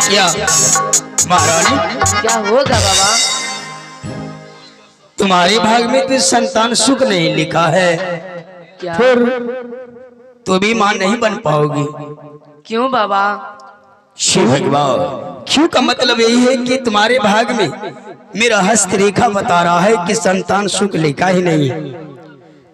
क्या महारानी? क्या होगा बाबा? तुम्हारे भाग में तो संतान सुख नहीं लिखा है, क्या? फिर तो भी मां नहीं बन पाओगी। क्यों बाबा? शिव भगवान, क्यों का मतलब यही है कि तुम्हारे भाग में मेरा हस्त रेखा बता रहा है कि संतान सुख लिखा ही नहीं।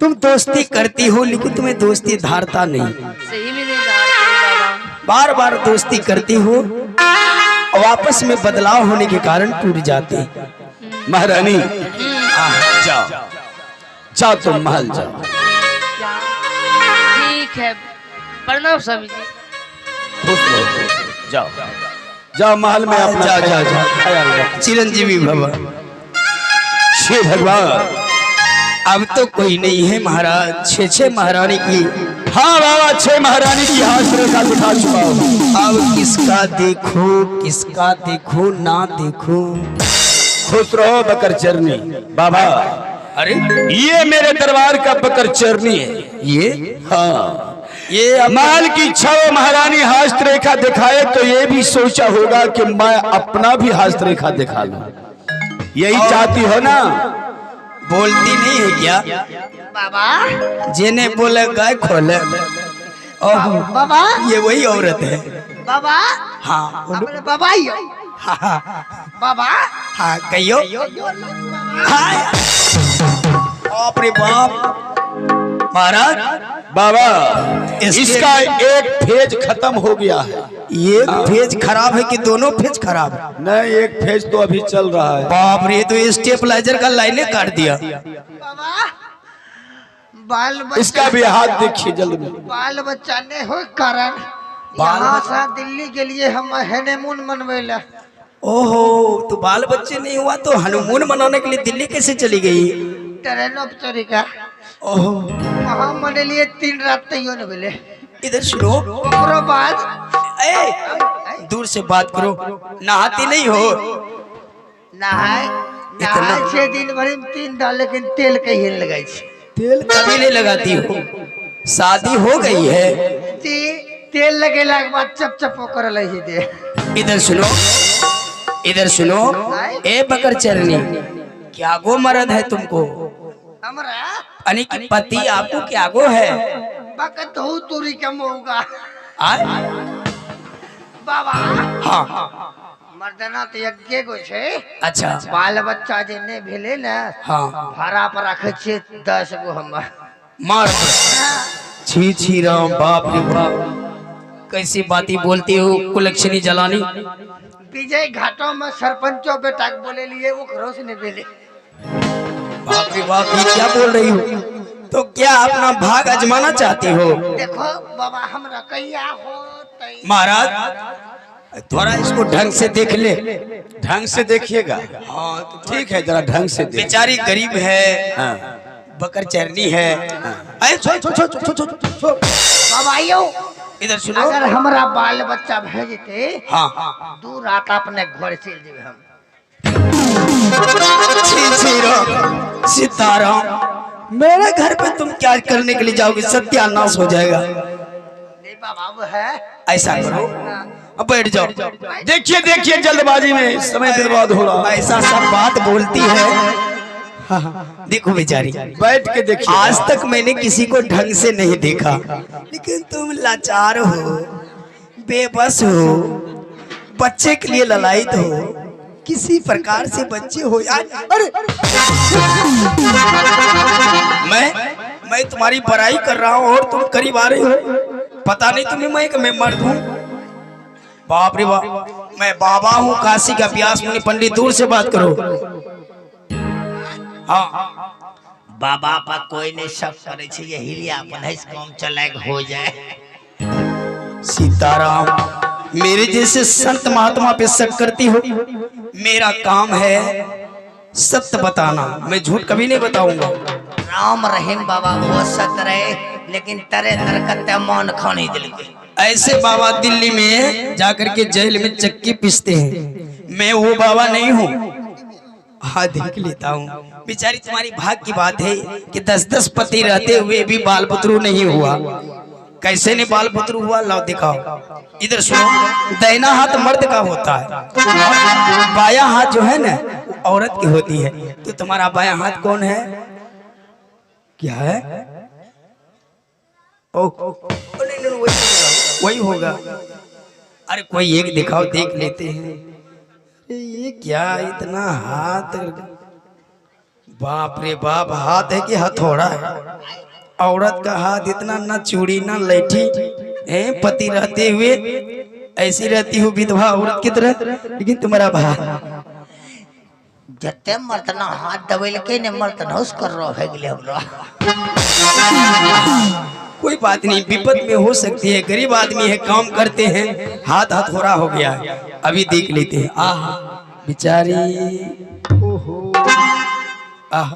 तुम दोस्ती करती हो लेकिन तुम्हें दोस्ती धारता नहीं। सही में नहीं बाबा। बार बार दोस्ती करती हो और आपस में बदलाव होने के कारण टूट जाते। महारानी जाओ जाओ, तुम महल जाओ। क्या? ठीक है, प्रणाम स्वामी जी। खुश रहो, जाओ जाओ महल में अपना जा जा जा ख्याल रखो। चिरंजीवी भव। शिव भगवान, अब तो कोई नहीं है महाराज, छह महारानी की। हाँ बाबा, 6 महारानी की हाथ रेखा दिखा चुका हूँ। अब किसका देखो ना देखो। खुश रहो बकर चरनी। बाबा, अरे ये मेरे दरबार का बकर चरनी है। ये हाँ, ये महल की 6 महारानी हस्त रेखा दिखाए तो ये भी सोचा होगा कि मैं अपना भी हस्त रेखा दिखा लूं। यही चाहती हो ना? बोलती नहीं है क्या? बाबा जिन्हें बोले गाय खोले। ओह बाबा ये वही औरत है। बाबा हाँ अपने बाबा ही हो। हाँ हाँ बाबा हाँ कहियो। हाँ बाप रे बाप महाराज। बाबा, इसका एक फेज खत्म हो गया है। ये फेज खराब है कि दोनों फेज खराब है? नहीं, एक फेज तो अभी चल रहा है। बाप रे, तो स्टेपलाइजर का लाइने काट दिया। बाबा बाल बच्चा, इसका भी हाथ देखिए जल्द में। बाल बच्चा ने हो कारण बाल यहाँ बच्चा? से दिल्ली के लिए हम हनीमून मनवेला। ओहो, तो बाल बच्चे नहीं हुआ तो हनीमून मनाने के लिए दिल्ली कैसे चली गई? ट्रेन ऑफ तरीका ओहो, वहाँ मने लिए 3 रात तैयो न मिले। इधर सुनो। ओकरो बाद ए, दूर से बात करो। नहाती नहीं हो? नहाए नहाए 6 दिन भर में 3 डाल, लेकिन तेल कहीं लगाई छे। तेल कभी नहीं लगाती हो? शादी हो गई है? तेल लगेला के बाद चप चप कर लही दे। इधर सुनो, इधर सुनो। ए बकर चरनी, क्या गो मर्द है तुमको? हमरा अने की पति आपको क्या गो है? बकत हो तुरी कम होगा बाबा। हाँ मर्दना तो यज्ञ को छे। अच्छा, बाल बच्चा जिन्ने भेले ना, हाँ भाड़ा पर रखे छे 10 गो हम। मार। छी छी राम, बाप रे बाप, कैसी बातें बोलती हो कुलक्षणी जलानी। विजय घाटों में सरपंचों बेटा के बोले लिए वो घरों से नहीं भेले। बाप रे बाप, ये क्या बोल रही हो? तो क्या अपना भाग आजमाना चाहती हो? देखो बाबा, हमरा कैया हो महाराज थोड़ा इसको ढंग से देख ले। ढंग से देखिएगा। हाँ तो ठीक है, जरा ढंग से देख। बेचारी गरीब है, हाँ। बकर चरनी है। अरे बाबा यो, इधर सुनो। अगर हमरा बाल बच्चा भेजते हाँ हाँ 2 रात अपने घर चल जेबे हम। सीताराम, मेरे घर पे तुम क्या करने के लिए जाओगे? सत्यानाश हो जाएगा। नहीं बाबा, वो है ऐसा करो, अब बैठ जाओ। देखिए देखिए, जल्दबाजी में समय बर्बाद हो रहा है। ऐसा सब बात बोलती है। हाँ, देखो बेचारी, बैठ के देखिए। आज तक मैंने किसी को ढंग से नहीं देखा, लेकिन तुम लाचार हो, बेबस हो, बच्चे के लिए ललायित हो, किसी प्रकार से बच्चे हो यार। अरे मैं तुम्हारी बड़ाई कर रहा हूँ और तुम करीब आ रही हो। पता नहीं तुम्हें मैं मर्द हूँ? बाप रे बाप, मैं बाबा हूँ काशी का व्यास मुनि पंडित। दूर से बात करो। हाँ बाबा पर कोई नहीं शक करे छे, यही लिए अपन है काम चलाक हो जाए। सीताराम, मेरे जैसे संत महात्मा पे शक करती हो? मेरा काम है सत्य बताना, मैं झूठ कभी नहीं बताऊंगा। राम रहीम बाबा वो सत रहे, लेकिन तरे तरकते मौन खानी दिल के। ऐसे बाबा दिल्ली में जाकर के जेल में चक्की पीसते हैं, मैं वो बाबा नहीं हूँ। हाँ देख लेता हूँ। बेचारी तुम्हारी भाग की बात है कि 10-10 पति रहते हुए भी बाल पुत्रु नहीं हुआ। कैसे ने बाल पुत्र हुआ, लाओ दिखाओ। इधर सुनो, दाहिना हाथ मर्द का होता है और बाया हाथ जो है ना वो औरत की होती है। तो तुम्हारा बाया हाथ कौन है? क्या है? नहीं, वही होगा। अरे कोई एक दिखाओ, देख लेते हैं। ये क्या इतना हाथ, बाप रे बाप, हाथ है कि हथौड़ा है? औरत का हाथ इतना, ना चूड़ी ना लैठी है, पति रहते हुए ऐसी रहती हूँ विधवा औरत की तरह, लेकिन तुम्हारा भाई जते मर्तना हाथ दबेल के ने मर्तना उस कर रहा है गले हमरा। कोई बात नहीं, विपद में हो सकती है, गरीब आदमी है, काम करते हैं, हाथ हथौड़ा हो गया है। अभी देख लेते हैं। आह बेचारी, ओहो, आह,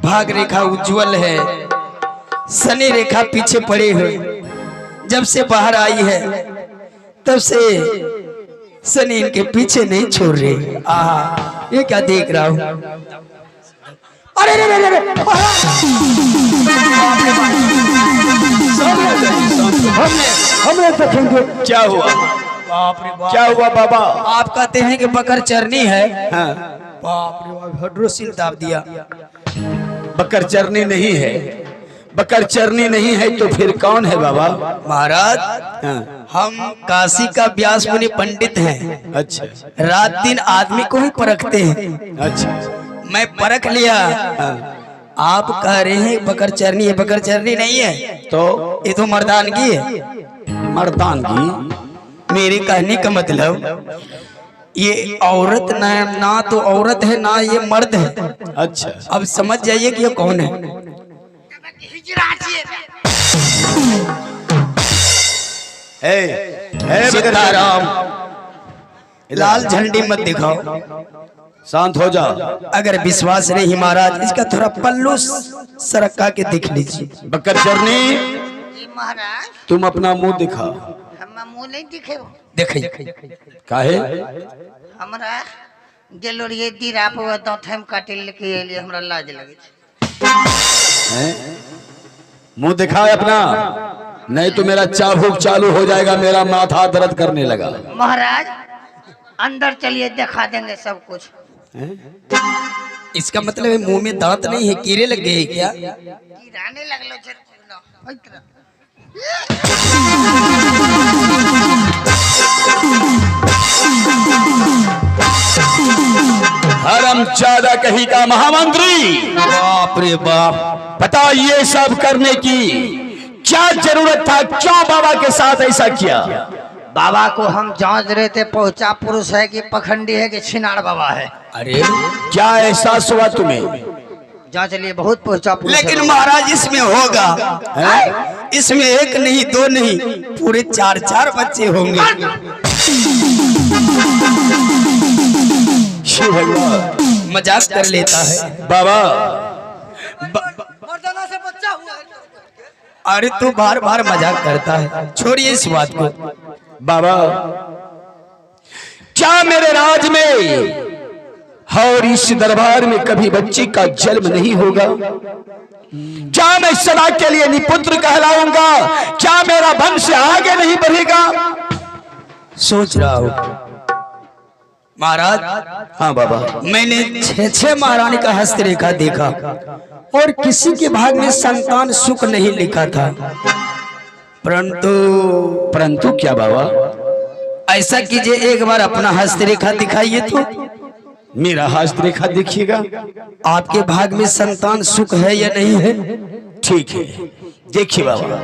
भाग रेखा उज्जवल है, शनि रेखा पीछे पड़े हुए। जब से बाहर आई है तब से शनि इनके पीछे नहीं छोड़ रहे। आह, ये क्या देख रहा हूं? अरे रे रे रे, हमने देखेंगे क्या हुआ। बाप रे बाप, क्या हुआ बाबा? आप कहते हैं कि बकर चरनी है। हाँ। बाप रे बाप, हाइड्रोसिल दाब दिया। बकर चरनी नहीं है, बकर चरनी नहीं है तो फिर कौन है बाबा? महाराज, हाँ। हम काशी का व्यास मुनि पंडित हैं। अच्छा रात दिन आदमी को ही परखते हैं। अच्छा। मैं परख लिया। हाँ। आप कह रहे हैं बकर चरनी है, बकर चरनी नहीं है, तो ये तो मर्दानगी है। मर्दानगी? मेरे कहने का मतलब ये औरत ना तो औरत है ना ये मर्द है। अच्छा, अब समझ जाइए कि ये कौन है। सीताराम, लाल झंडी मत दिखाओ, शांत हो जा। अगर विश्वास नहीं महाराज, इसका थोड़ा पल्लू सरका के दिख लीजिए। बकर चरनी, जी महाराज, तुम अपना मुंह दिखा। हम मुंह नहीं दिखे, देखिए काहे? हमरा गेलो रे दीरा पे तो थम काटे लेके एली, हमरा लाज लगे। मुंह दिखाए अपना, नहीं तो मेरा चाबुक चालू हो जाएगा, मेरा माथा दर्द करने लगा। महाराज अंदर चलिए, दिखा देंगे सब कुछ। इसका मतलब है मुंह में दांत नहीं है, कीड़े लग गए क्या? गिराने लगलो छे हरामजादा कहीं का महामंत्री। बाप रे बाप, बता ये सब करने की क्या जरूरत था? क्यों बाबा के साथ ऐसा किया? बाबा को हम जांच रहे थे, पहुंचा पुरुष है कि पखंडी है कि छिनार बाबा है। अरे क्या एहसास हुआ तुम्हें? जांच लिए बहुत पहुंचा पुरुष लेकिन है। महाराज इसमें होगा, इसमें एक नहीं दो नहीं, पूरे चार चार बच्चे होंगे। शिव भगवान मजाक कर लेता है बाबा। मर्दाना से बच्चा हुआ है। अरे तू बार बार मजाक करता है, छोड़िए इस बात को। बाबा, क्या मेरे राज में और इस दरबार में कभी बच्चे का जन्म नहीं होगा? क्या मैं सदा के लिए निपुत्र कहलाऊंगा? क्या मेरा वंश आगे नहीं बढ़ेगा? सोच रहा हूँ महाराज। हाँ बाबा। मैंने 6 महारानी का हस्तरेखा देखा और किसी के भाग में संतान सुख नहीं लिखा था, परंतु क्या बाबा? ऐसा कीजिए, एक बार अपना हस्तरेखा दिखाइए तो। मेरा हस्तरेखा देखिएगा। आपके भाग में संतान सुख है या नहीं है? ठीक है, देखिए बाबा।